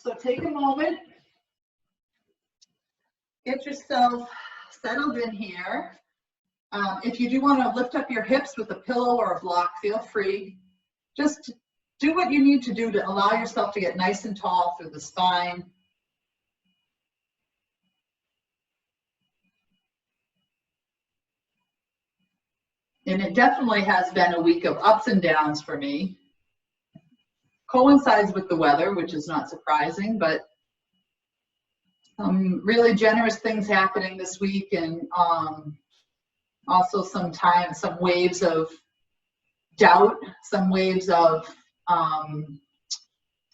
So take a moment, get yourself settled in here. If you do want to lift up your hips with a pillow or a block, feel free. Just do what you need to do to allow yourself to get nice and tall through the spine. And it definitely has been a week of ups and downs for me. Coincides with the weather, which is not surprising, but some really generous things happening this week, and also some waves of doubt, some waves of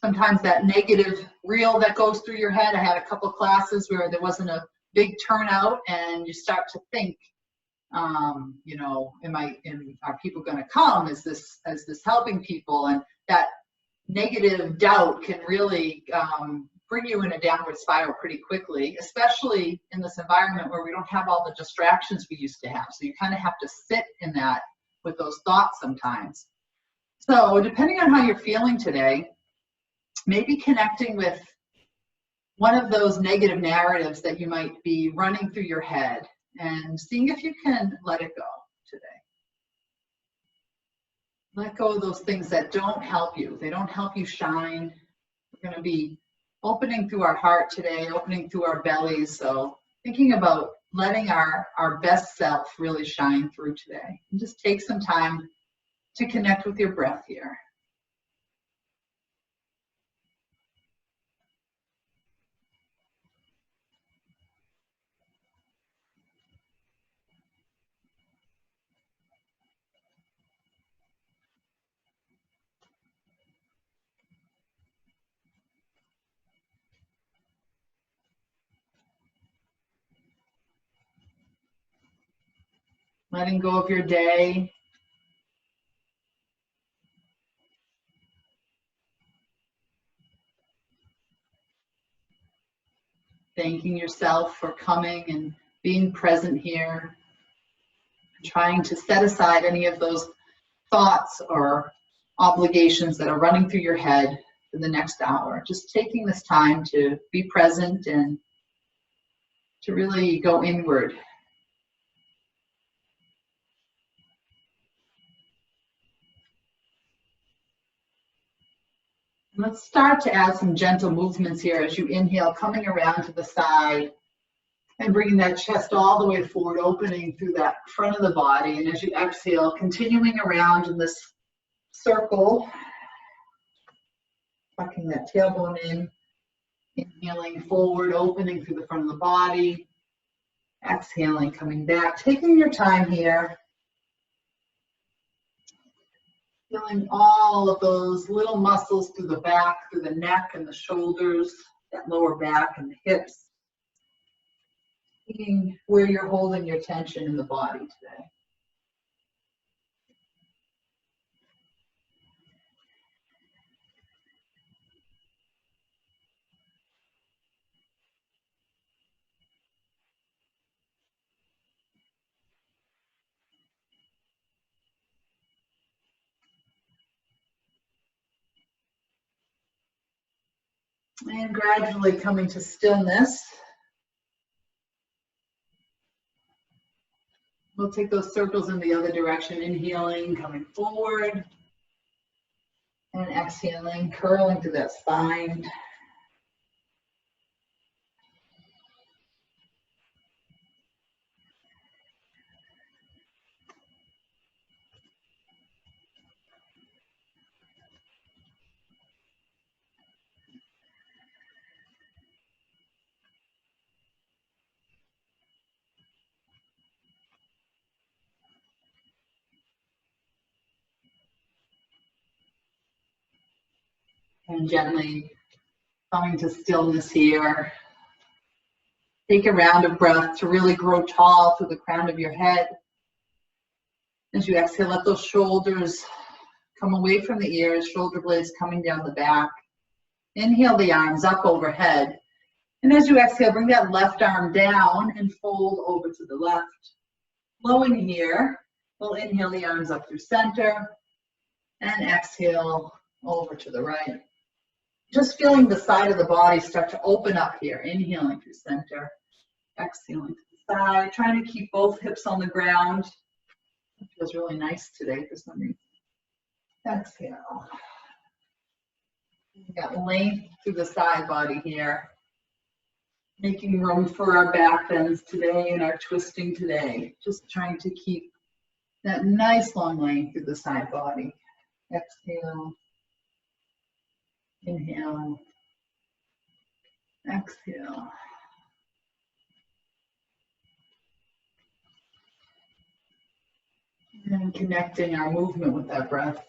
sometimes that negative reel that goes through your head. I had a couple classes where there wasn't a big turnout, and you start to think, you know, are people going to come? Is this helping people? And that negative doubt can really bring you in a downward spiral pretty quickly, especially in this environment where we don't have all the distractions we used to have. So you kind of have to sit in that with those thoughts sometimes. So depending on how you're feeling today, maybe connecting with one of those negative narratives that you might be running through your head and seeing if you can let it go today. Let go of those things that don't help you. They don't help you shine. We're going to be opening through our heart today, opening through our bellies. So thinking about letting our best self really shine through today. And just take some time to connect with your breath here. Letting go of your day. Thanking yourself for coming and being present here. Trying to set aside any of those thoughts or obligations that are running through your head for the next hour. Just taking this time to be present and to really go inward. Let's start to add some gentle movements here as you inhale, coming around to the side and bringing that chest all the way forward, opening through that front of the body. And as you exhale, continuing around in this circle, tucking that tailbone in, inhaling forward, opening through the front of the body, exhaling, coming back, taking your time here. Feeling all of those little muscles through the back, through the neck and the shoulders, that lower back and the hips. Seeing where you're holding your tension in the body today. And gradually coming to stillness. We'll take those circles in the other direction, inhaling, coming forward, and exhaling, curling through that spine. And gently coming to stillness here. Take a round of breath to really grow tall through the crown of your head. As you exhale, let those shoulders come away from the ears, shoulder blades coming down the back. Inhale the arms up overhead. And as you exhale, bring that left arm down and fold over to the left. Flowing here, we'll inhale the arms up through center and exhale over to the right. Just feeling the side of the body start to open up here. Inhaling through center, exhaling to the side, trying to keep both hips on the ground. It feels really nice today for some reason. Exhale. We've got length through the side body here. Making room for our back bends today and our twisting today. Just trying to keep that nice long length through the side body. Exhale. Inhale. Exhale. And connecting our movement with that breath.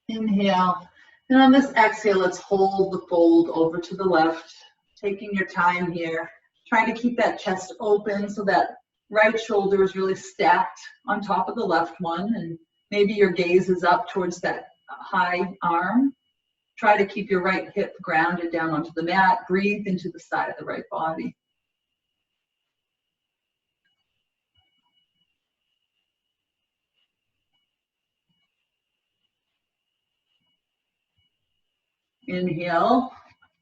Inhale. And on this exhale, let's hold the fold over to the left. Taking your time here. Trying to keep that chest open so that right shoulder is really stacked on top of the left one. And maybe your gaze is up towards that high arm. Try to keep your right hip grounded down onto the mat. Breathe into the side of the right body. Inhale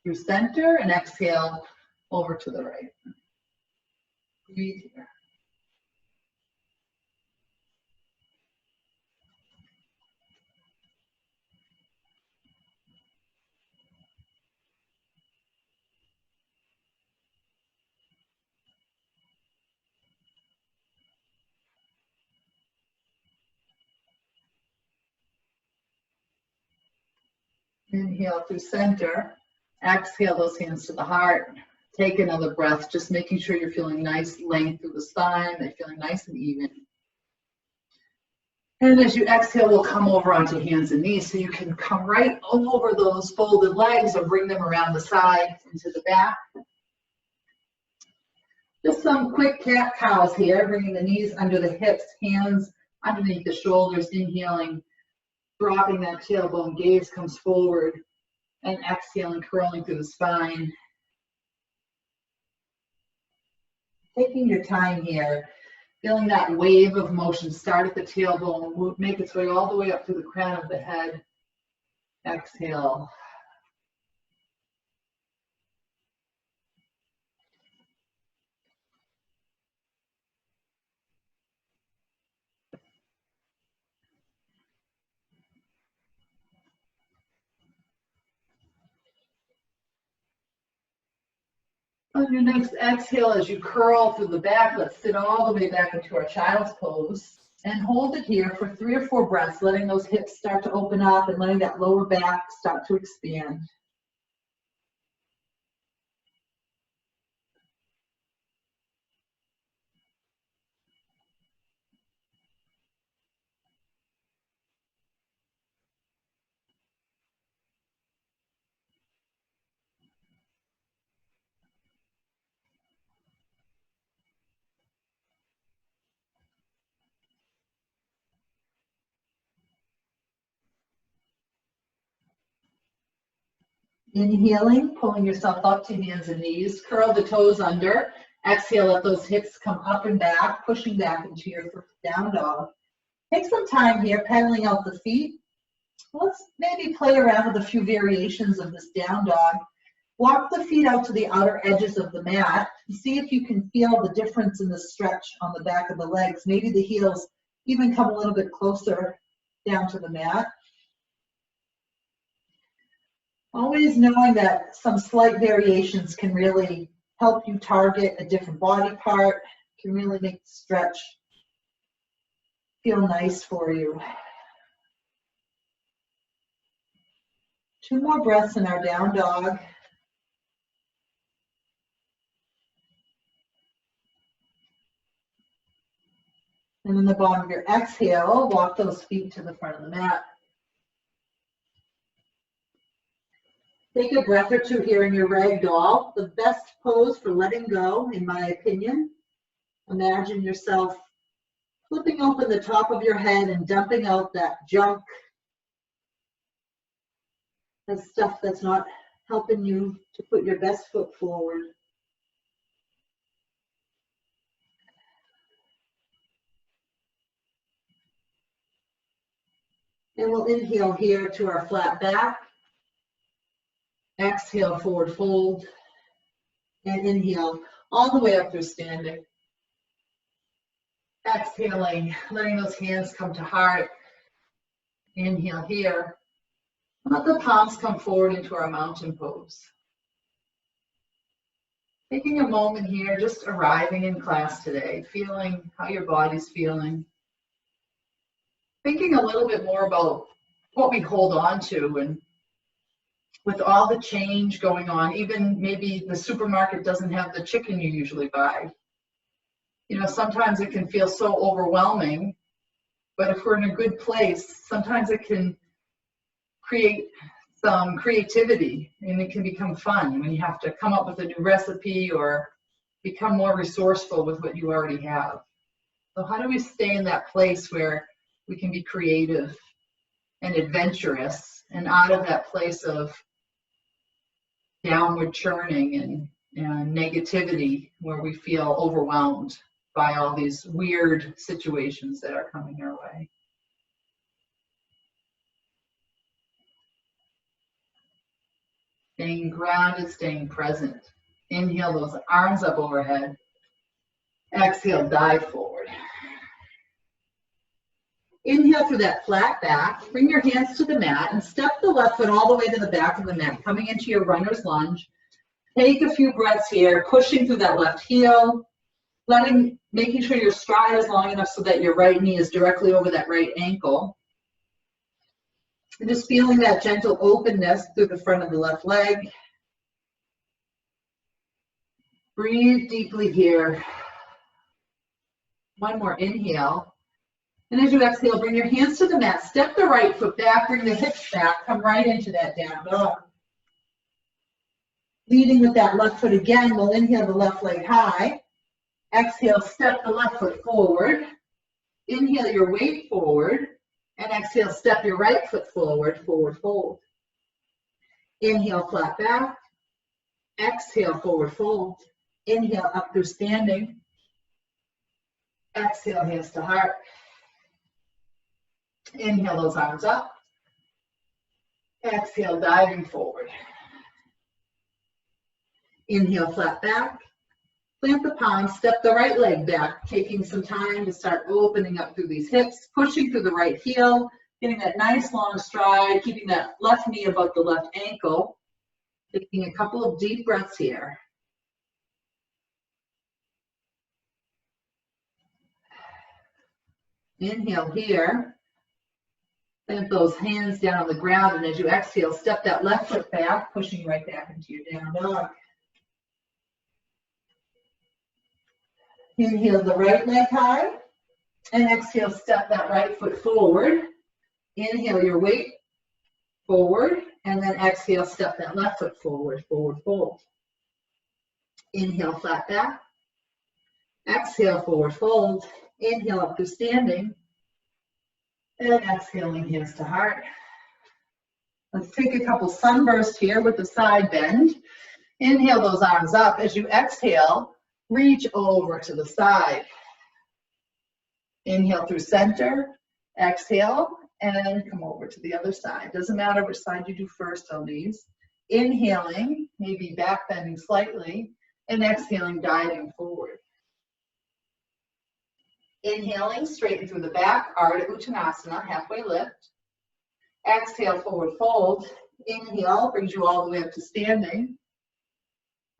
through center and exhale over to the right. Breathe here. Inhale through center. Exhale those hands to the heart. Take another breath, just making sure you're feeling nice length through the spine. They're feeling nice and even. And as you exhale, we'll come over onto hands and knees. So you can come right over those folded legs or bring them around the side into the back. Just some quick cat-cows here, bringing the knees under the hips, hands underneath the shoulders, inhaling, dropping that tailbone, gaze comes forward, and exhaling, curling through the spine. Taking your time here, feeling that wave of motion start at the tailbone, make its way all the way up to the crown of the head. Exhale. On your next exhale, as you curl through the back, let's sit all the way back into our child's pose and hold it here for 3 or 4 breaths, letting those hips start to open up and letting that lower back start to expand. Inhaling, pulling yourself up to hands and knees, curl the toes under. Exhale, let those hips come up and back, pushing back into your first down dog. Take some time here, pedaling out the feet. Let's maybe play around with a few variations of this down dog. Walk the feet out to the outer edges of the mat. See if you can feel the difference in the stretch on the back of the legs. Maybe the heels even come a little bit closer down to the mat. Always knowing that some slight variations can really help you target a different body part, can really make the stretch feel nice for you. 2 more breaths in our down dog. And in the bottom of your exhale, walk those feet to the front of the mat. Take a breath or 2 here in your ragdoll, the best pose for letting go, in my opinion. Imagine yourself flipping open the top of your head and dumping out that junk, that stuff that's not helping you to put your best foot forward. And we'll inhale here to our flat back. Exhale, forward fold. And inhale all the way up through standing. Exhaling, letting those hands come to heart. Inhale here. Let the palms come forward into our mountain pose. Taking a moment here, just arriving in class today, feeling how your body's feeling. Thinking a little bit more about what we hold on to, and with all the change going on, even maybe the supermarket doesn't have the chicken you usually buy. You know, sometimes it can feel so overwhelming, but if we're in a good place, sometimes it can create some creativity and it can become fun when you have to come up with a new recipe or become more resourceful with what you already have. So how do we stay in that place where we can be creative and adventurous and out of that place of downward churning and negativity where we feel overwhelmed by all these weird situations that are coming our way? Staying grounded, staying present. Inhale those arms up overhead. Exhale, dive forward. Inhale through that flat back. Bring your hands to the mat and step the left foot all the way to the back of the mat, coming into your runner's lunge. Take a few breaths here, pushing through that left heel, making sure your stride is long enough so that your right knee is directly over that right ankle. And just feeling that gentle openness through the front of the left leg. Breathe deeply here. One more inhale. And as you exhale, bring your hands to the mat. Step the right foot back, bring the hips back, come right into that down dog. Leading with that left foot again, we'll inhale the left leg high. Exhale, step the left foot forward. Inhale your weight forward. And exhale, step your right foot forward, forward fold. Inhale, flat back. Exhale, forward fold. Inhale, up through standing. Exhale, hands to heart. Inhale those arms up. Exhale, diving forward. Inhale, flat back. Plant the palms, step the right leg back, taking some time to start opening up through these hips, pushing through the right heel, getting that nice long stride, keeping that left knee above the left ankle. Taking a couple of deep breaths here. Inhale here. Plant those hands down on the ground, and as you exhale, step that left foot back, pushing right back into your down dog. Inhale the right leg high, and exhale, step that right foot forward. Inhale your weight forward, and then exhale, step that left foot forward, forward fold. Inhale, flat back. Exhale, forward fold. Inhale up to standing. And exhaling, hands to heart. Let's take a couple sunbursts here with the side bend. Inhale those arms up. As you exhale, reach over to the side. Inhale through center. Exhale, and come over to the other side. Doesn't matter which side you do first on these. Inhaling, maybe back bending slightly, and exhaling, diving forward. Inhaling, straighten through the back, Ardha Uttanasana, halfway lift. Exhale, forward fold. Inhale, brings you all the way up to standing.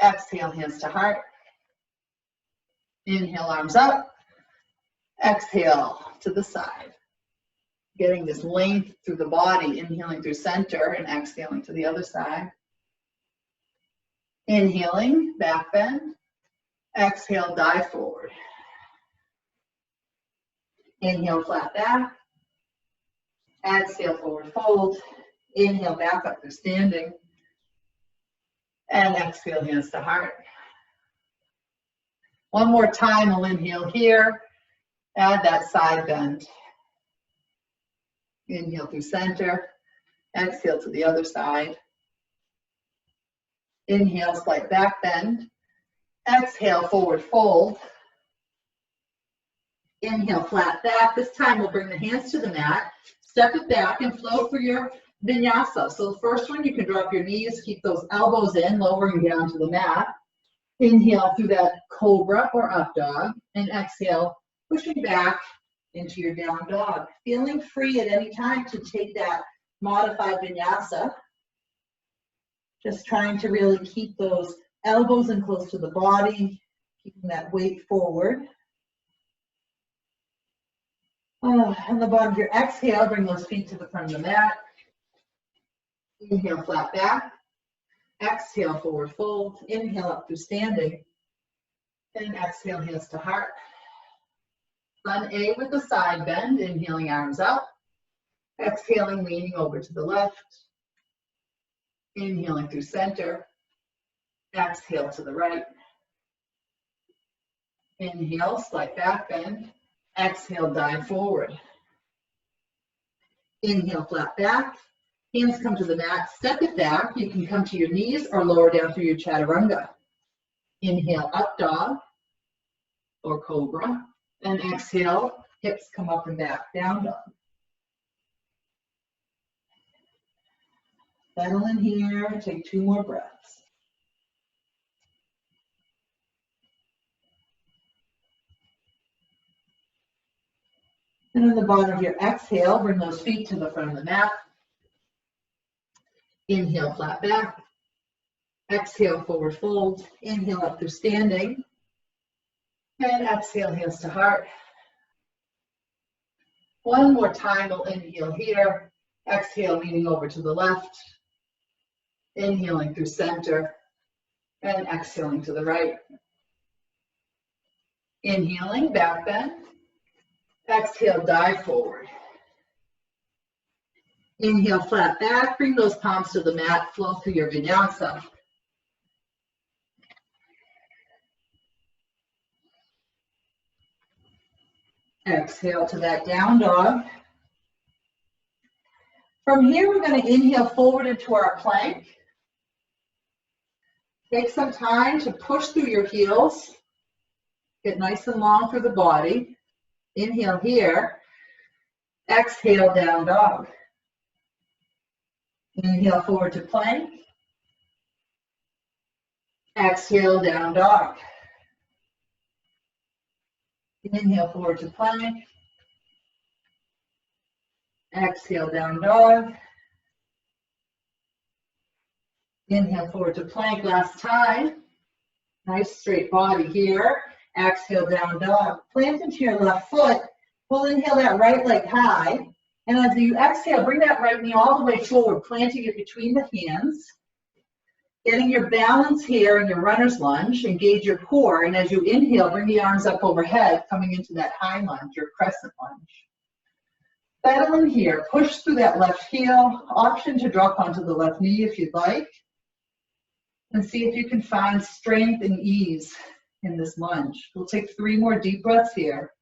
Exhale, hands to heart. Inhale, arms up. Exhale to the side. Getting this length through the body, inhaling through center and exhaling to the other side. Inhaling, back bend. Exhale, dive forward. Inhale, flat back. Exhale, forward fold. Inhale, back up through standing. And exhale, hands to heart. One more time, we'll inhale here. Add that side bend. Inhale through center. Exhale to the other side. Inhale, slight back bend. Exhale, forward fold. Inhale, flat back. This time we'll bring the hands to the mat. Step it back and flow for your vinyasa. So the first one, you can drop your knees, keep those elbows in, lowering down to the mat. Inhale through that cobra or up dog, and exhale, pushing back into your down dog. Feeling free at any time to take that modified vinyasa. Just trying to really keep those elbows in close to the body, keeping that weight forward. On the bottom of your exhale, bring those feet to the front of the mat. Inhale, flat back. Exhale, forward fold. Inhale, up through standing. And exhale, hands to heart. Sun A with the side bend. Inhaling, arms up. Exhaling, leaning over to the left. Inhaling through center. Exhale to the right. Inhale, slight back bend. Exhale, dive forward. Inhale, flat back. Hands come to the mat. Step it back. You can come to your knees or lower down through your chaturanga. Inhale, up dog or cobra. And exhale, hips come up and back, down dog. Settle in here. Take 2 more breaths. And on the bottom of your exhale, bring those feet to the front of the mat. Inhale, flat back. Exhale, forward fold. Inhale, up through standing. And exhale, hands to heart. One more time, we'll inhale here. Exhale, leaning over to the left. Inhaling through center. And exhaling to the right. Inhaling, back bend. Exhale, dive forward. Inhale, flat back. Bring those palms to the mat. Flow through your vinyasa. Exhale to that down dog. From here, we're going to inhale forward into our plank. Take some time to push through your heels. Get nice and long through the body. Inhale here. Exhale, down dog. Inhale forward to plank. Exhale, down dog. Inhale forward to plank. Exhale, down dog. Inhale forward to plank, last time. Nice straight body here. Exhale, down dog. Plant into your left foot. We'll inhale that right leg high. And as you exhale, bring that right knee all the way forward, planting it between the hands. Getting your balance here in your runner's lunge. Engage your core. And as you inhale, bring the arms up overhead, coming into that high lunge, your crescent lunge. Settle in here. Push through that left heel. Option to drop onto the left knee if you'd like. And see if you can find strength and ease in this lunge. We'll take 3 more deep breaths here.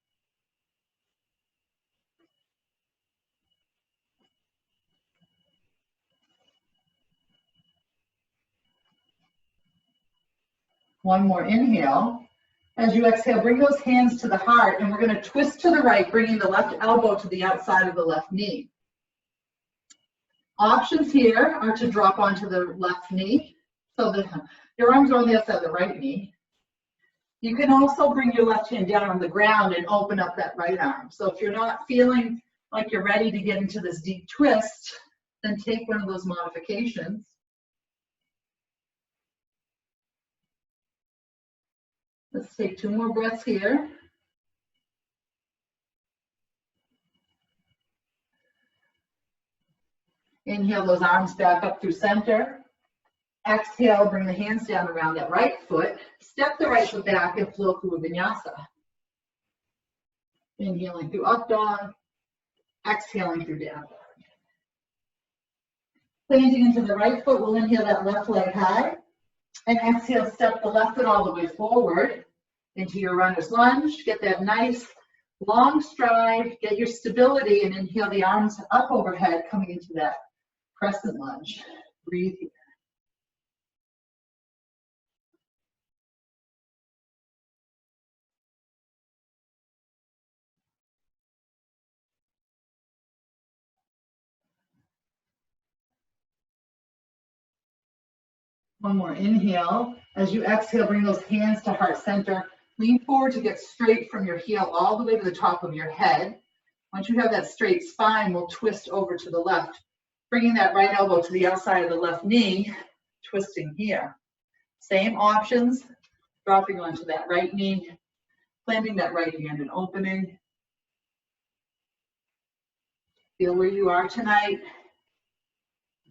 One more inhale. As you exhale, bring those hands to the heart, and we're going to twist to the right, bringing the left elbow to the outside of the left knee. Options here are to drop onto the left knee, so that your arms are on the outside of the right knee. You can also bring your left hand down on the ground and open up that right arm. So if you're not feeling like you're ready to get into this deep twist, then take one of those modifications. Let's take 2 more breaths here. Inhale those arms back up through center. Exhale, bring the hands down around that right foot. Step the right foot back and flow through a vinyasa. Inhaling through up dog. Exhaling through down dog. Planting into the right foot, we'll inhale that left leg high. And exhale, step the left foot all the way forward into your runner's lunge. Get that nice long stride. Get your stability and inhale the arms up overhead, coming into that crescent lunge. Breathe here. One more inhale. As you exhale, bring those hands to heart center. Lean forward to get straight from your heel all the way to the top of your head. Once you have that straight spine, we'll twist over to the left, bringing that right elbow to the outside of the left knee, twisting here. Same options, dropping onto that right knee, planting that right hand and opening. Feel where you are tonight.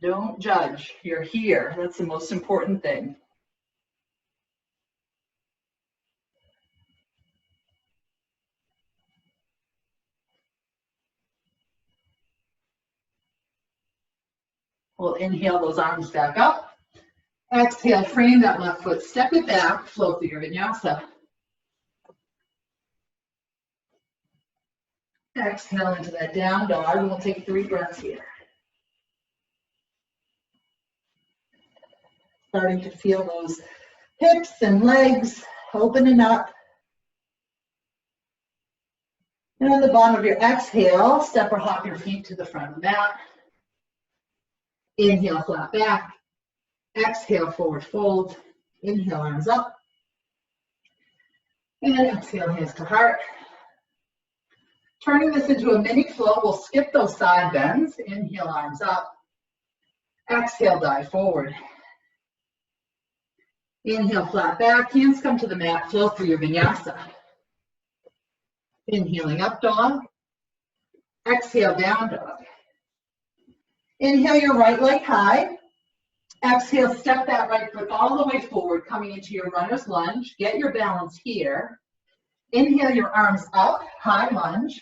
Don't judge. You're here. That's the most important thing. We'll inhale those arms back up. Exhale, frame that left foot, step it back, flow through your vinyasa. Exhale into that down dog, and we'll take 3 breaths here. Starting to feel those hips and legs opening up. And on the bottom of your exhale, step or hop your feet to the front of the mat. Inhale, flat back. Exhale, forward fold. Inhale, arms up. And exhale, hands to heart. Turning this into a mini flow, we'll skip those side bends. Inhale, arms up. Exhale, dive forward. Inhale, flat back. Hands come to the mat, flow through your vinyasa. Inhaling up dog. Exhale, down dog. Inhale your right leg high. Exhale, step that right foot all the way forward, coming into your runner's lunge. Get your balance here. Inhale your arms up, high lunge.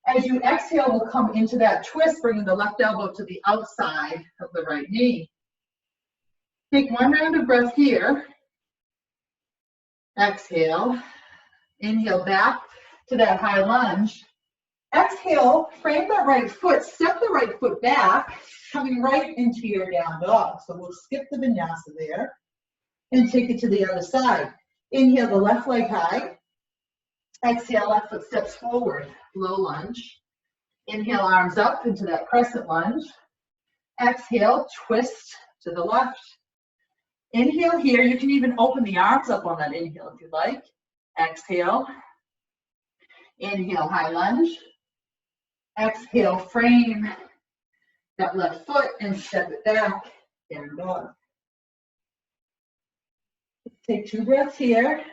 As you exhale, we'll come into that twist, bringing the left elbow to the outside of the right knee. Take 1 round of breath here. Exhale. Inhale back to that high lunge. Exhale, frame that right foot, step the right foot back, coming right into your down dog. So we'll skip the vinyasa there and take it to the other side. Inhale the left leg high. Exhale, left foot steps forward, low lunge. Inhale, arms up into that crescent lunge. Exhale, twist to the left. Inhale here. You can even open the arms up on that inhale if you'd like. Exhale. Inhale, high lunge. Exhale, frame that left foot and step it back, down dog. Take 2 breaths here.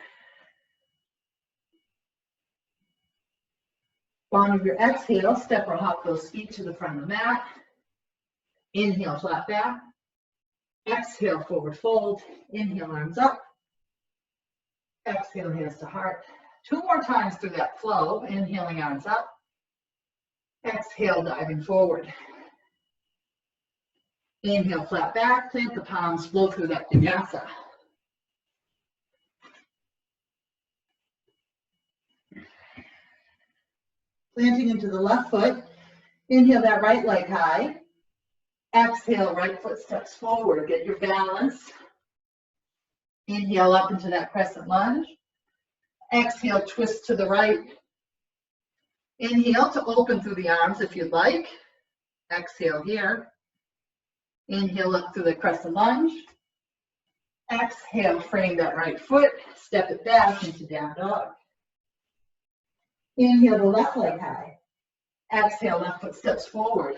Bottom of your exhale, step or hop those feet to the front of the mat. Inhale, flat back. Exhale, forward fold. Inhale, arms up. Exhale, hands to heart. 2 more times through that flow. Inhaling, arms up. Exhale, diving forward. Inhale, flat back. Plant the palms, flow through that vinyasa. Planting into the left foot. Inhale that right leg high. Exhale, right foot steps forward. Get your balance. Inhale up into that crescent lunge. Exhale, twist to the right. Inhale to open through the arms if you'd like. Exhale here. Inhale up through the crescent lunge. Exhale, frame that right foot. Step it back into down dog. Inhale the left leg high. Exhale, left foot steps forward.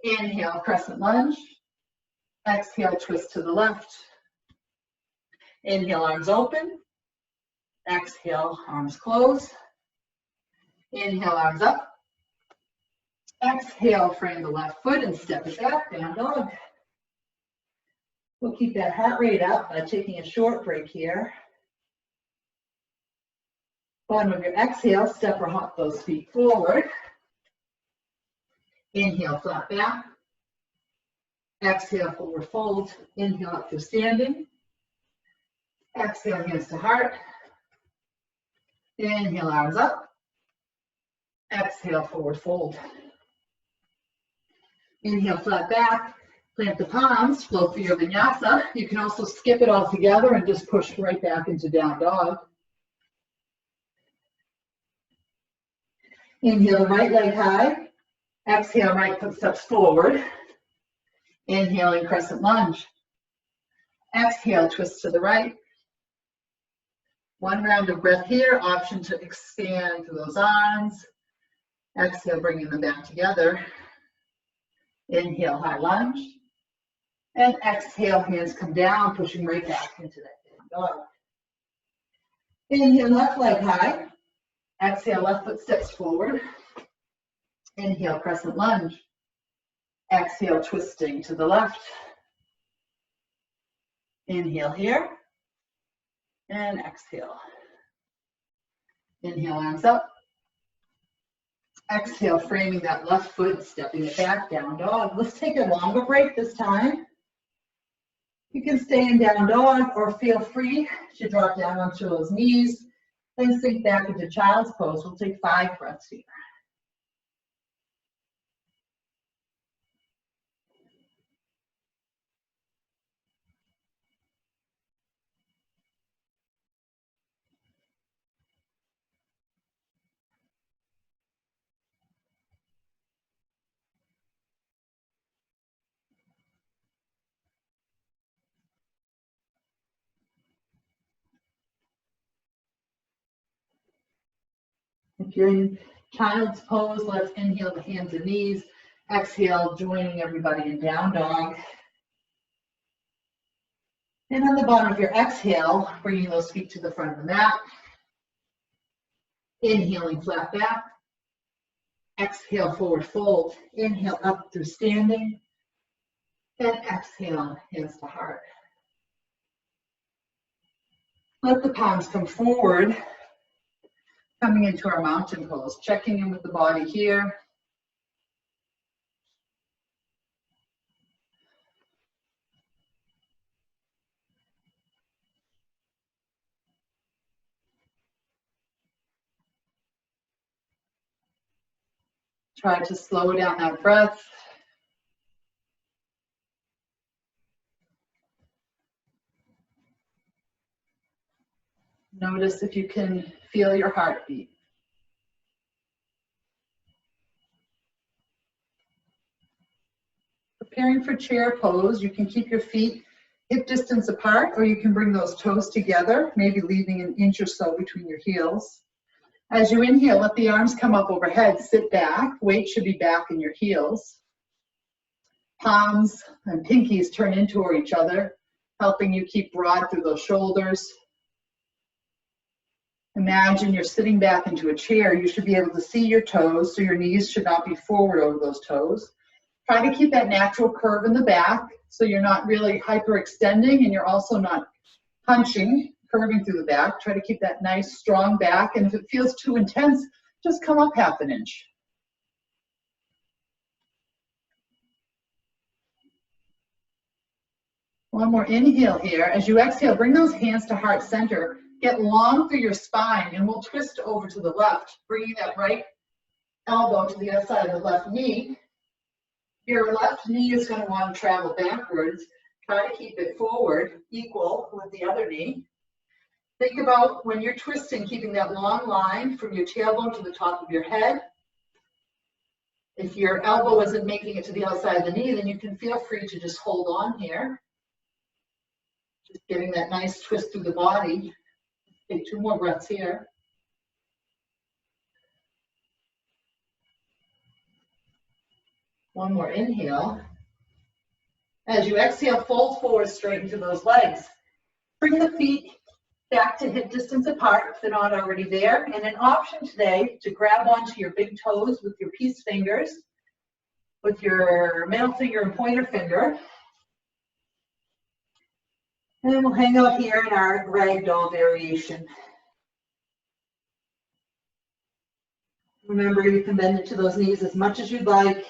Inhale, crescent lunge. Exhale, twist to the left. Inhale, arms open. Exhale, arms close. Inhale, arms up. Exhale, frame the left foot and step it back, down dog. We'll keep that heart rate up by taking a short break here. Bottom of your exhale, step or hop those feet forward. Inhale, flat back. Exhale, forward fold. Inhale up through standing. Exhale, hands to heart. Inhale, arms up. Exhale, forward fold. Inhale, flat back. Plant the palms, flow through your vinyasa. You can also skip it all together and just push right back into down dog. Inhale, right leg high. Exhale, right foot steps forward. Inhaling, crescent lunge. Exhale, twist to the right. One round of breath here, option to expand through those arms. Exhale, bringing them back together. Inhale, high lunge. And exhale, hands come down, pushing right back into that down dog. Inhale, left leg high. Exhale, left foot steps forward. Inhale, crescent lunge. Exhale, twisting to the left. Inhale here. And exhale. Inhale, arms up. Exhale, framing that left foot, stepping it back, down dog. Let's take a longer break this time. You can stay in down dog or feel free to drop down onto those knees, then sink back into child's pose. We'll take 5 breaths here. If you're in child's pose, let's inhale the hands and knees. Exhale, joining everybody in down dog. And on the bottom of your exhale, bringing those feet to the front of the mat. Inhaling, flat back. Exhale, forward fold. Inhale, up through standing. And exhale, hands to heart. Let the palms come forward, coming into our mountain pose, checking in with the body here. Try to slow down that breath. Notice if you can feel your heartbeat. Preparing for chair pose, you can keep your feet hip distance apart, or you can bring those toes together, maybe leaving an inch or so between your heels. As you inhale, let the arms come up overhead, sit back, weight should be back in your heels. Palms and pinkies turn in toward each other, helping you keep broad through those shoulders. Imagine you're sitting back into a chair. You should be able to see your toes, so your knees should not be forward over those toes. Try to keep that natural curve in the back, so you're not really hyperextending and you're also not punching, curving through the back. Try to keep that nice, strong back, and if it feels too intense, just come up half an inch. One more inhale here. As you exhale, bring those hands to heart center. Get long through your spine, and we'll twist over to the left, bringing that right elbow to the other side of the left knee. Your left knee is going to want to travel backwards. Try to keep it forward, equal with the other knee. Think about when you're twisting, keeping that long line from your tailbone to the top of your head. If your elbow isn't making it to the outside of the knee, then you can feel free to just hold on here. Just getting that nice twist through the body. Take 2 more breaths here. One more inhale. As you exhale, fold forward, straighten to those legs. Bring the feet back to hip distance apart if they're not already there. And an option today to grab onto your big toes with your peace fingers, with your middle finger and pointer finger. And then we'll hang out here in our ragdoll variation. Remember, you can bend into those knees as much as you'd like.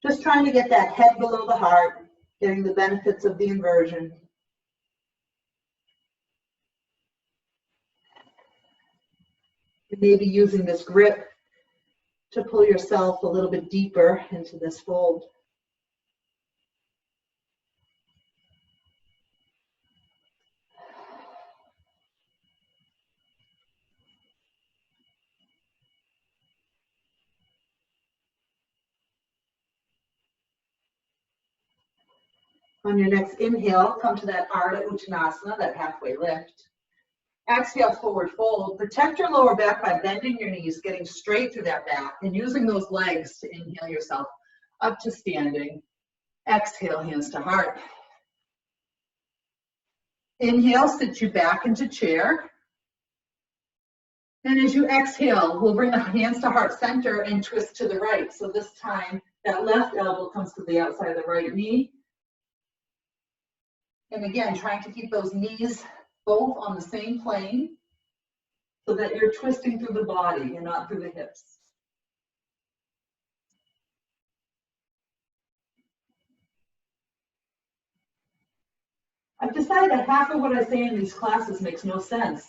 Just trying to get that head below the heart, getting the benefits of the inversion. You may be using this grip to pull yourself a little bit deeper into this fold. On your next inhale, come to that Ardha Uttanasana, that halfway lift. Exhale, forward fold. Protect your lower back by bending your knees, getting straight through that back, and using those legs to inhale yourself up to standing. Exhale, hands to heart. Inhale, sit you back into chair. And as you exhale, we'll bring the hands to heart center and twist to the right. So this time, that left elbow comes to the outside of the right knee. And again, trying to keep those knees both on the same plane so that you're twisting through the body and not through the hips. I've decided that half of what I say in these classes makes no sense.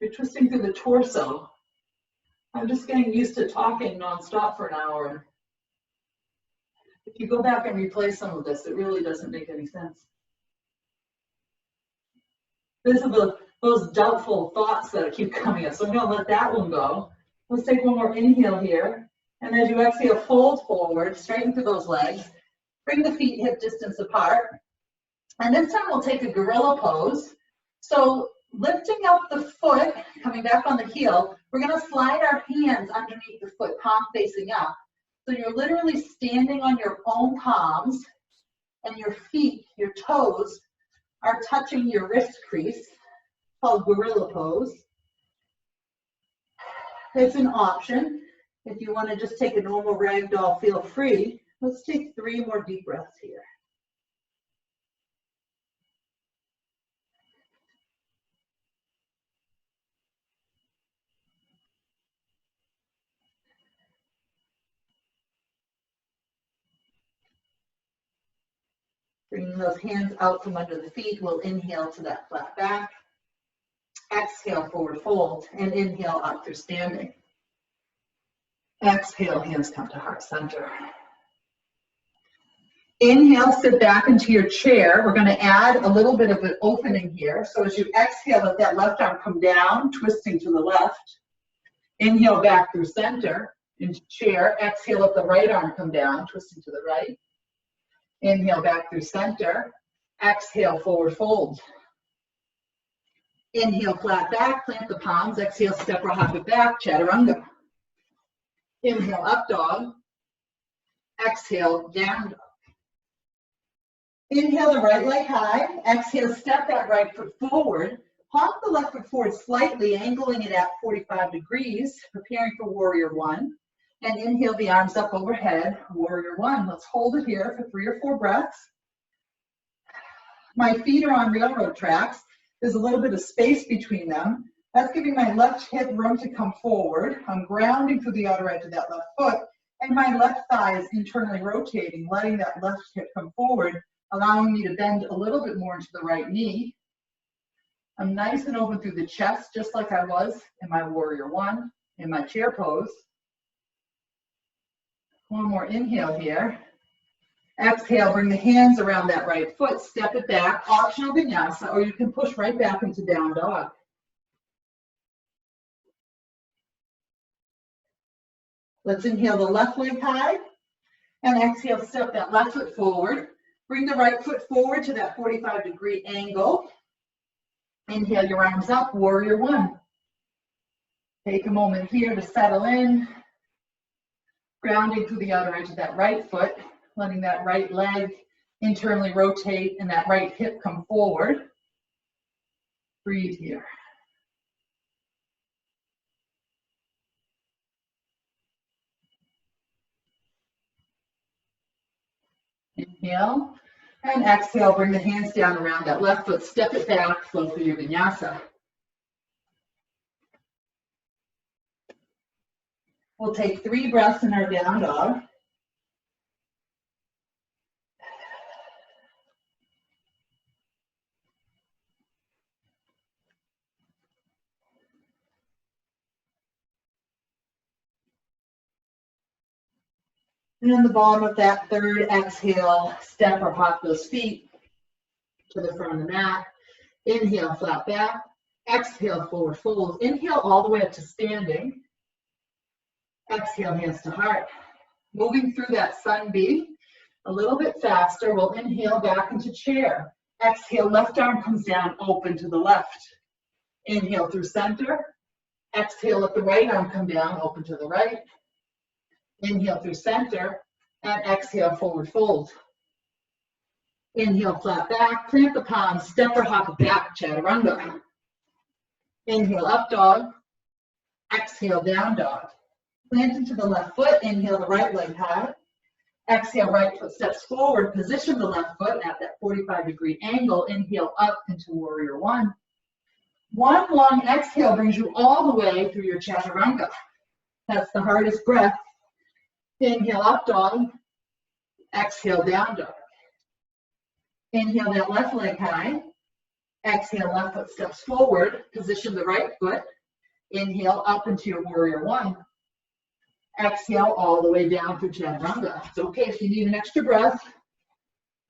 You're twisting through the torso. I'm just getting used to talking nonstop for an hour. If you go back and replay some of this, it really doesn't make any sense. These are those doubtful thoughts that keep coming up, so I'm going to let that one go. Let's take one more inhale here. And as you exhale, fold forward, straighten through those legs. Bring the feet hip distance apart. And this time we'll take a gorilla pose. So lifting up the foot, coming back on the heel, we're going to slide our hands underneath the foot, palm facing up. So you're literally standing on your own palms, and your feet, your toes, are touching your wrist crease, called gorilla pose. It's an option. If you want to just take a normal ragdoll, feel free. Let's take 3 more deep breaths here. Bringing those hands out from under the feet, we'll inhale to that flat back. Exhale, forward fold, and inhale up through standing. Exhale, hands come to heart center. Inhale, sit back into your chair. We're going to add a little bit of an opening here. So as you exhale, let that left arm come down, twisting to the left. Inhale back through center into chair. Exhale, let the right arm come down, twisting to the right. Inhale back through center. Exhale, forward fold. Inhale, flat back, plant the palms. Exhale, step or hop it back, chaturanga. Inhale, up dog. Exhale, down dog. Inhale the right leg high. Exhale, step that right foot forward. Hop the left foot forward slightly, angling it at 45 degrees, preparing for warrior one. And inhale the arms up overhead, warrior one. Let's hold it here for 3 or 4 breaths. My feet are on railroad tracks. There's a little bit of space between them. That's giving my left hip room to come forward. I'm grounding through the outer edge of that left foot. And my left thigh is internally rotating, letting that left hip come forward, allowing me to bend a little bit more into the right knee. I'm nice and open through the chest, just like I was in my warrior one, in my chair pose. One more inhale here. Exhale, bring the hands around that right foot, step it back, optional vinyasa, or you can push right back into down dog. Let's inhale the left leg high, and exhale, step that left foot forward. Bring the right foot forward to that 45-degree angle. Inhale your arms up, warrior one. Take a moment here to settle in, grounding through the outer edge of that right foot, letting that right leg internally rotate and that right hip come forward. Breathe here. Inhale and exhale, bring the hands down around that left foot, step it back, flow through your vinyasa. We'll take 3 breaths in our down dog. And on the bottom of that third exhale, step or hop those feet to the front of the mat. Inhale, flat back. Exhale, forward fold. Inhale all the way up to standing. Exhale, hands to heart. Moving through that sun B. A little bit faster. We'll inhale back into chair. Exhale, left arm comes down, open to the left. Inhale through center. Exhale, let the right arm come down, open to the right. Inhale through center, and exhale, forward fold. Inhale, flat back, plant the palms, step or hop back, chaturanga. Inhale, up dog. Exhale, down dog. Plant into the left foot, inhale the right leg high. Exhale, right foot steps forward, position the left foot at that 45-degree angle. Inhale up into warrior one. One long exhale brings you all the way through your chaturanga. That's the hardest breath. Inhale, up dog. Exhale, down dog. Inhale that left leg high. Exhale, left foot steps forward, position the right foot. Inhale up into your warrior one. Exhale all the way down through chaturanga. It's okay if you need an extra breath.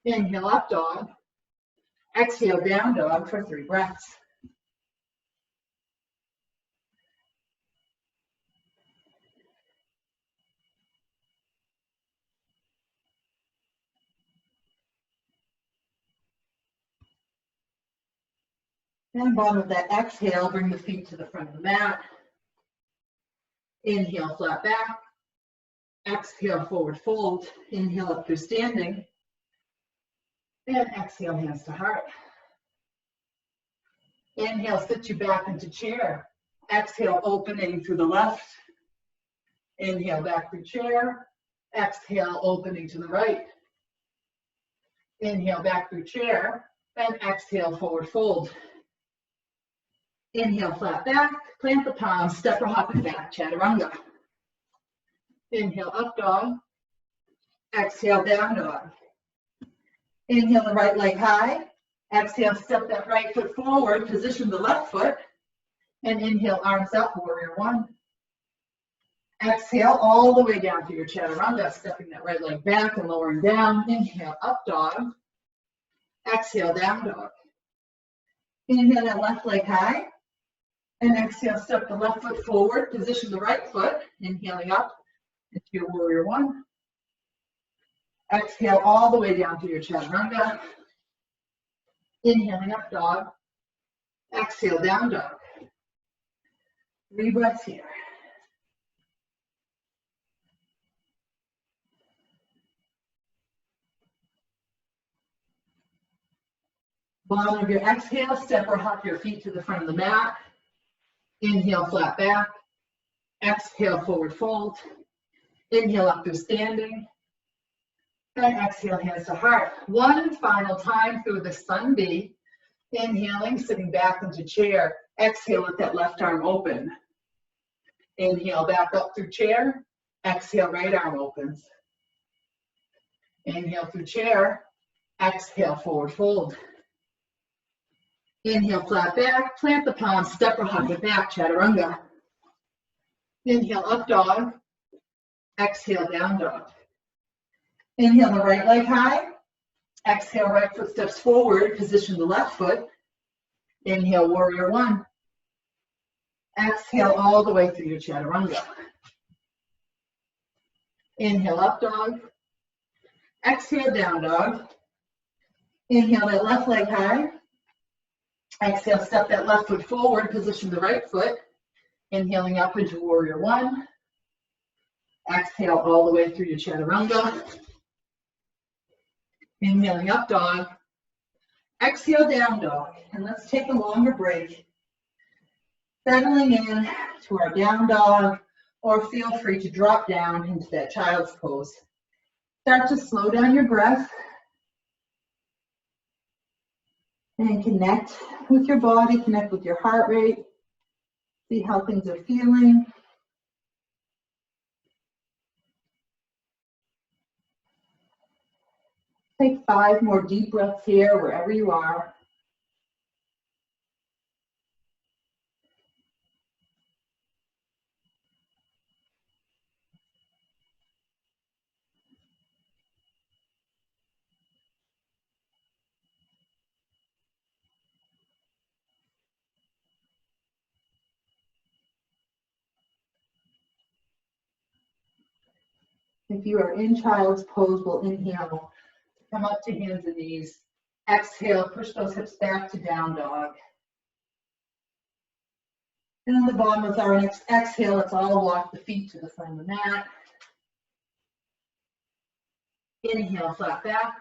Inhale, up dog. Exhale, down dog for 3 breaths. And bottom of that exhale, bring the feet to the front of the mat. Inhale, flat back. Exhale, forward fold. Inhale up through standing. And exhale, hands to heart. Inhale, sit you back into chair. Exhale, opening through the left. Inhale, back through chair. Exhale, opening to the right. Inhale, back through chair. And exhale, forward fold. Inhale, flat back. Plant the palms, step or hop it back, chaturanga. Inhale, up dog. Exhale, down dog. Inhale the right leg high. Exhale, step that right foot forward, position the left foot. And inhale, arms up, warrior one. Exhale all the way down to your chaturanga, stepping that right leg back and lowering down. Inhale, up dog. Exhale, down dog. Inhale that left leg high. And exhale, step the left foot forward, position the right foot. Inhaling up into your warrior one. Exhale all the way down to your chaturanga. Inhaling up dog. Exhale, down dog. 3 breaths here. Bottom of your exhale, step or hop your feet to the front of the mat. Inhale, flat back. Exhale, forward fold. Inhale up through standing. And exhale, hands to heart. One final time through the sun B. Inhaling, sitting back into chair. Exhale, let that left arm open. Inhale, back up through chair. Exhale, right arm opens. Inhale through chair. Exhale, forward fold. Inhale, flat back. Plant the palms, step or hop it back, chaturanga. Inhale, up dog. Exhale, down dog. Inhale the right leg high. Exhale, right foot steps forward, position the left foot. Inhale, warrior one. Exhale all the way through your chaturanga. Inhale, up dog. Exhale, down dog. Inhale that left leg high. Exhale, step that left foot forward, position the right foot. Inhaling up into warrior one. Exhale all the way through your chaturanga. Inhaling up dog. Exhale, down dog. And let's take a longer break. Settling in to our down dog, or feel free to drop down into that child's pose. Start to slow down your breath and connect with your body, connect with your heart rate. See how things are feeling. Take 5 more deep breaths here, wherever you are. If you are in child's pose, we'll inhale, come up to hands and knees. Exhale, push those hips back to down dog. And on the bottom with our next exhale, let's all walk the feet to the front of the mat. Inhale, flat back.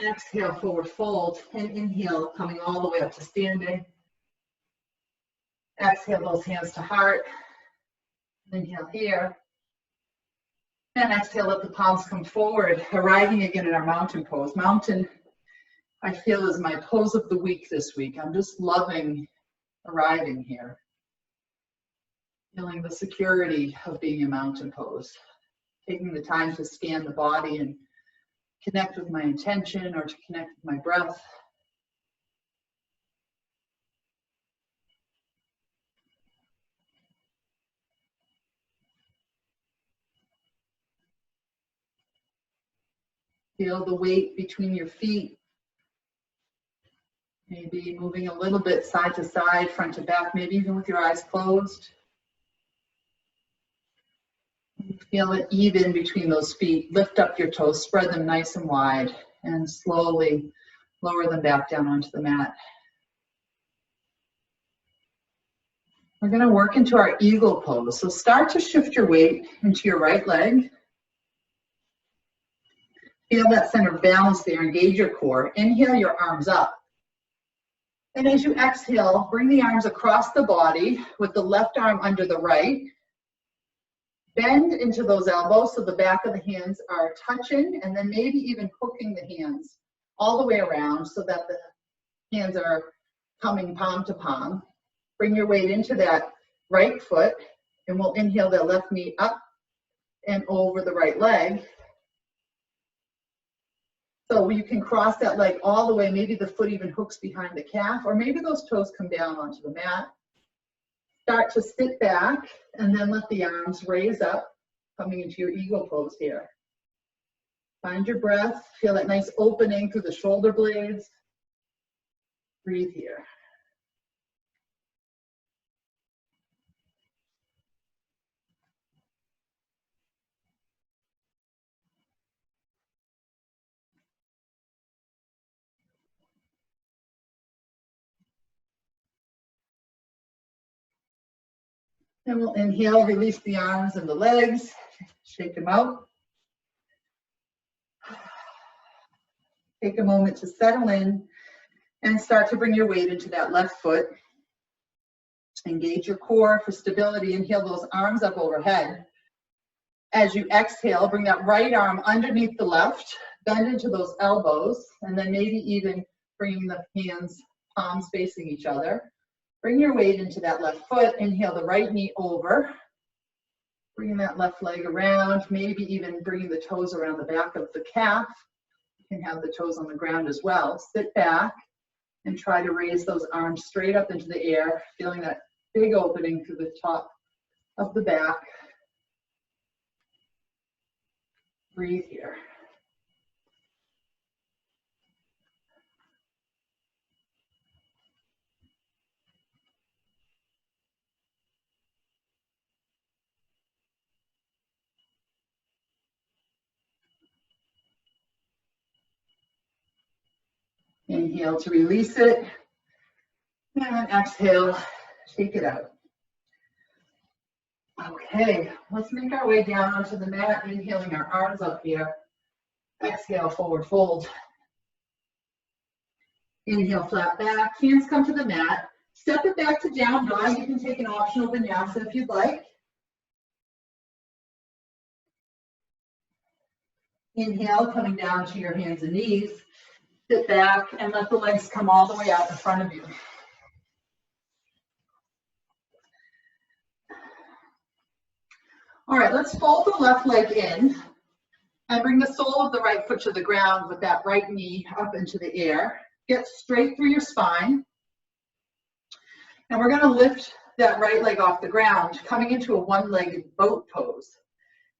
Exhale, forward fold. And inhale, coming all the way up to standing. Exhale, those hands to heart. Inhale here. And exhale, let the palms come forward, arriving again in our mountain pose. Mountain, I feel, is my pose of the week this week. I'm just loving arriving here. Feeling the security of being in mountain pose. Taking the time to scan the body and connect with my intention or to connect with my breath. Feel the weight between your feet. Maybe moving a little bit side to side, front to back, maybe even with your eyes closed. Feel it even between those feet. Lift up your toes, spread them nice and wide, and slowly lower them back down onto the mat. We're going to work into our eagle pose. So start to shift your weight into your right leg. Feel that center of balance there, engage your core. Inhale your arms up. And as you exhale, bring the arms across the body with the left arm under the right. Bend into those elbows so the back of the hands are touching, and then maybe even hooking the hands all the way around so that the hands are coming palm to palm. Bring your weight into that right foot, and we'll inhale that left knee up and over the right leg. So you can cross that leg all the way. Maybe the foot even hooks behind the calf, or maybe those toes come down onto the mat. Start to sit back and then let the arms raise up, coming into your eagle pose here. Find your breath. Feel that nice opening through the shoulder blades. Breathe here. And we'll inhale, release the arms and the legs, shake them out. Take a moment to settle in and start to bring your weight into that left foot. Engage your core for stability. Inhale those arms up overhead. As you exhale, bring that right arm underneath the left, bend into those elbows, and then maybe even bringing the hands, palms facing each other. Bring your weight into that left foot. Inhale the right knee over. Bringing that left leg around, maybe even bringing the toes around the back of the calf. You can have the toes on the ground as well. Sit back and try to raise those arms straight up into the air, feeling that big opening through the top of the back. Breathe here. Inhale to release it, and exhale, shake it out. Okay, let's make our way down onto the mat, inhaling our arms up here. Exhale, forward fold. Inhale, flat back, hands come to the mat. Step it back to down dog. You can take an optional vinyasa if you'd like. Inhale, coming down to your hands and knees. Sit back and let the legs come all the way out in front of you. All right, let's fold the left leg in and bring the sole of the right foot to the ground with that right knee up into the air. Get straight through your spine. And we're going to lift that right leg off the ground, coming into a one-legged boat pose.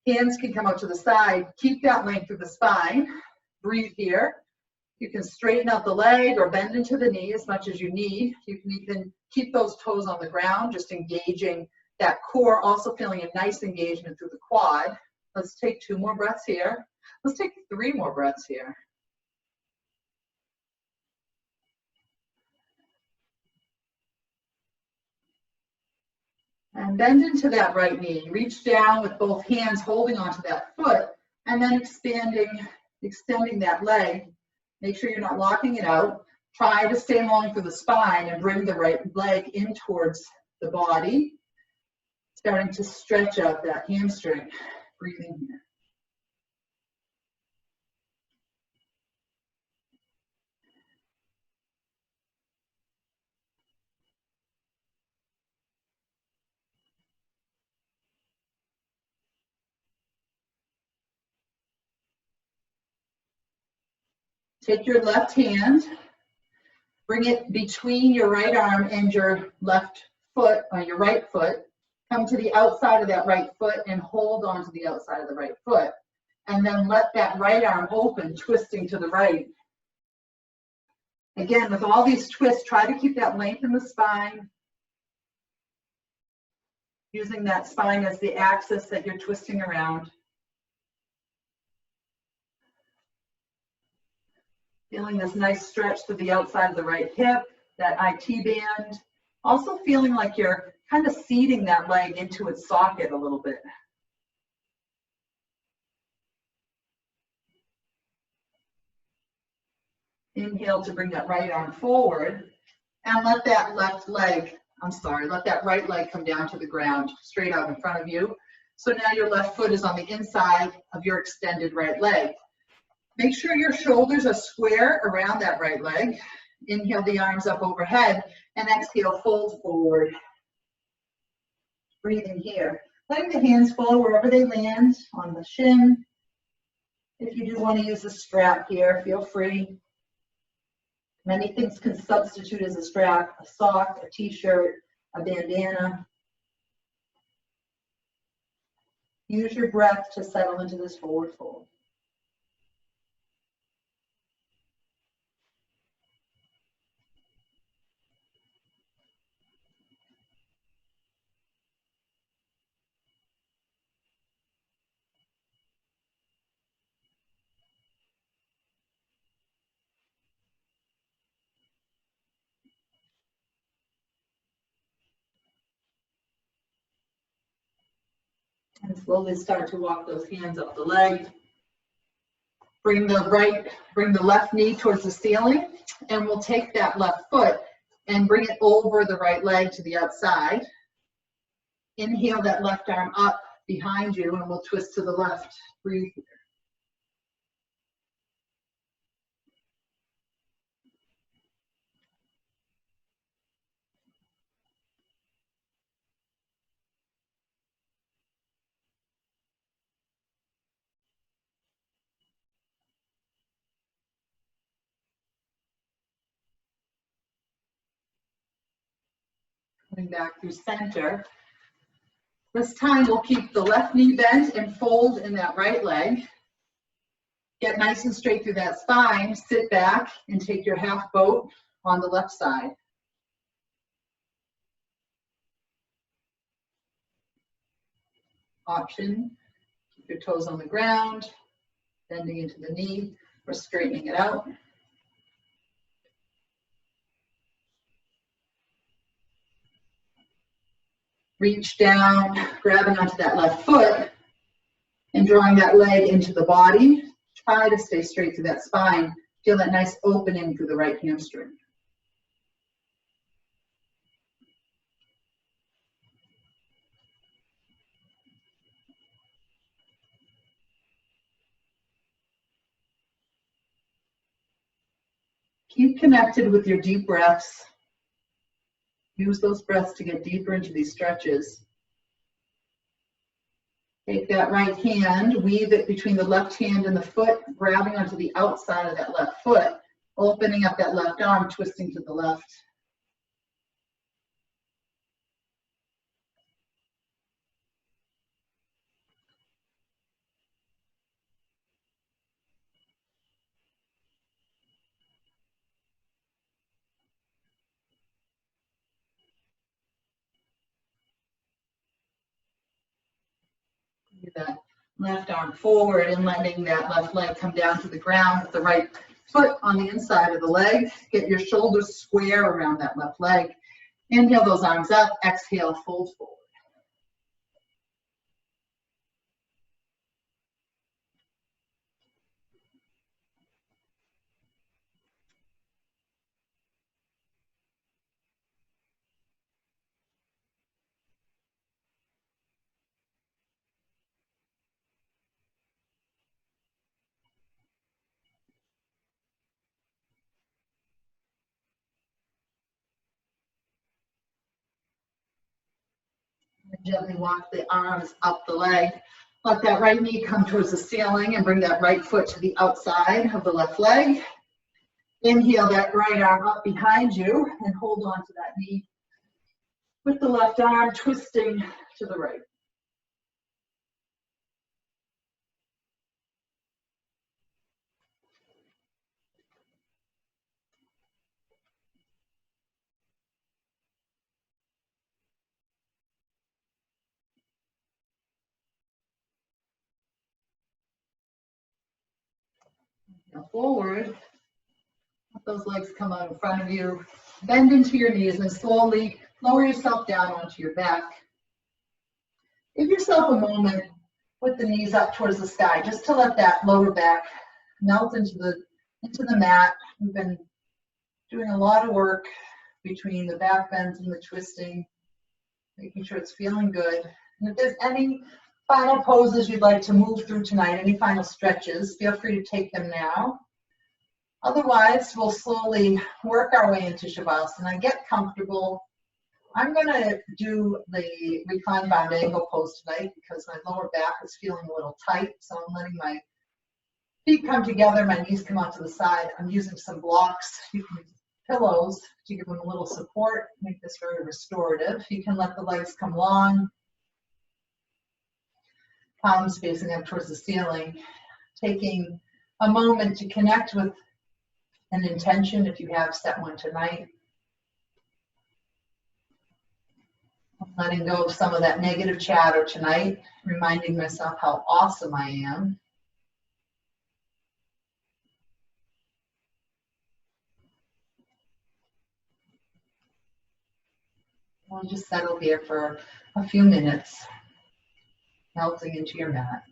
Hands can come out to the side. Keep that length through the spine. Breathe here. You can straighten out the leg or bend into the knee as much as you need. You can even keep those toes on the ground, just engaging that core, also feeling a nice engagement through the quad. Let's take 2 more breaths here. Let's take 3 more breaths here. And bend into that right knee. Reach down with both hands holding onto that foot and then extending that leg. Make sure you're not locking it out. Try to stay long through the spine and bring the right leg in towards the body. Starting to stretch out that hamstring. Breathing here. Take your left hand, bring it between your right arm and your left foot, or your right foot. Come to the outside of that right foot and hold on to the outside of the right foot. And then let that right arm open, twisting to the right. Again, with all these twists, try to keep that length in the spine, using that spine as the axis that you're twisting around. Feeling this nice stretch to the outside of the right hip, that IT band. Also feeling like you're kind of seating that leg into its socket a little bit. Inhale to bring that right arm forward and let that let that right leg come down to the ground, straight out in front of you. So now your left foot is on the inside of your extended right leg. Make sure your shoulders are square around that right leg. Inhale the arms up overhead and exhale, fold forward. Breathing here. Letting the hands fall wherever they land, on the shin. If you do want to use a strap here, feel free. Many things can substitute as a strap: a sock, a t-shirt, a bandana. Use your breath to settle into this forward fold. And slowly start to walk those hands up the leg. Bring the left knee towards the ceiling, and we'll take that left foot and bring it over the right leg to the outside. Inhale that left arm up behind you, and we'll twist to the left. Breathe here. Coming back through center. This time we'll keep the left knee bent and fold in that right leg. Get nice and straight through that spine. Sit back and take your half boat on the left side. Option, keep your toes on the ground, bending into the knee or straightening it out. Reach down, grabbing onto that left foot and drawing that leg into the body. Try to stay straight through that spine. Feel that nice opening through the right hamstring. Keep connected with your deep breaths. Use those breaths to get deeper into these stretches. Take that right hand, weave it between the left hand and the foot, grabbing onto the outside of that left foot, opening up that left arm, twisting to the left. That Left arm forward and letting that left leg come down to the ground with the right foot on the inside of the leg. Get your shoulders square around that left leg. Inhale those arms up. Exhale, fold forward. Gently walk the arms up the leg. Let that right knee come towards the ceiling and bring that right foot to the outside of the left leg. Inhale that right arm up behind you and hold on to that knee with the left arm twisting to the right. Now forward. Let those legs come out in front of you. Bend into your knees and slowly lower yourself down onto your back. Give yourself a moment with the knees up towards the sky, just to let that lower back melt into the mat. We've been doing a lot of work between the back bends and the twisting, making sure it's feeling good. And if there's any final poses you'd like to move through tonight, any final stretches, feel free to take them now. Otherwise, we'll slowly work our way into Shavasana. Get comfortable. I'm going to do the reclined bound angle pose tonight because my lower back is feeling a little tight. So I'm letting my feet come together, my knees come out to the side. I'm using some blocks. You can use pillows to give them a little support, make this very restorative. You can let the legs come long, palms facing up towards the ceiling. Taking a moment to connect with an intention if you have set one tonight. Letting go of some of that negative chatter tonight, reminding myself how awesome I am. We'll just settle here for a few minutes, melting into your mat.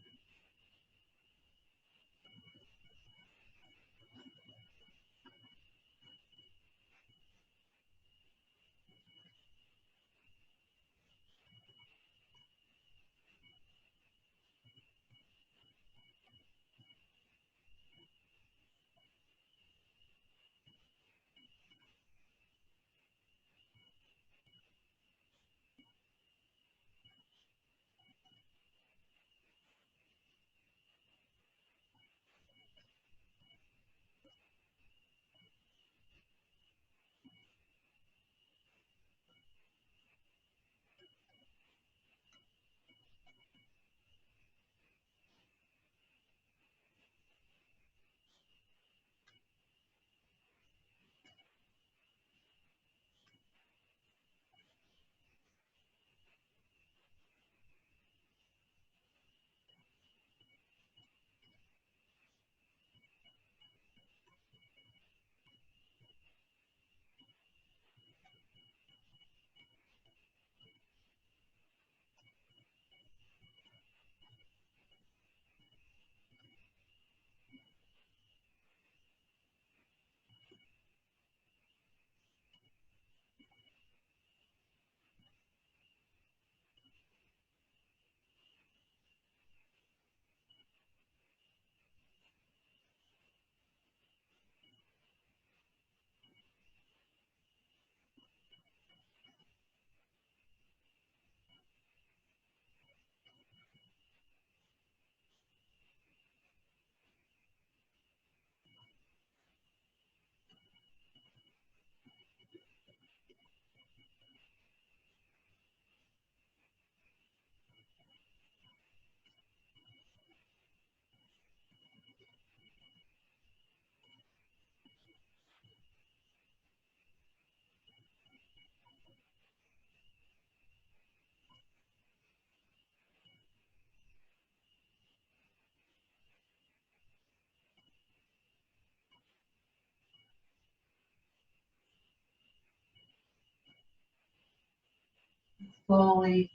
Slowly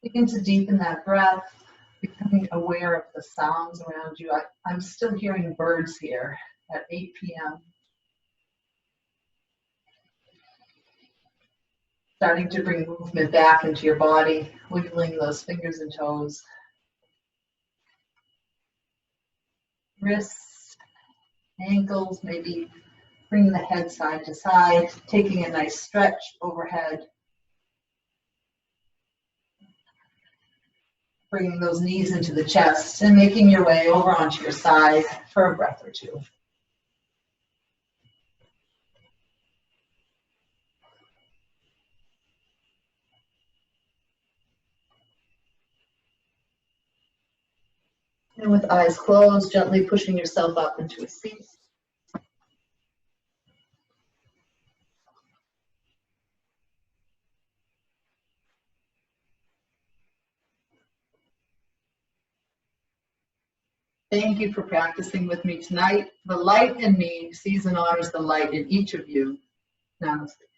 begin to deepen that breath, becoming aware of the sounds around you. I'm still hearing birds here at 8 p.m. Starting to bring movement back into your body, wiggling those fingers and toes. Wrists, ankles, maybe bringing the head side to side, taking a nice stretch overhead. Bringing those knees into the chest and making your way over onto your side for a breath or two. And with eyes closed, gently pushing yourself up into a seat. Thank you for practicing with me tonight. The light in me sees and honors the light in each of you. Namaste.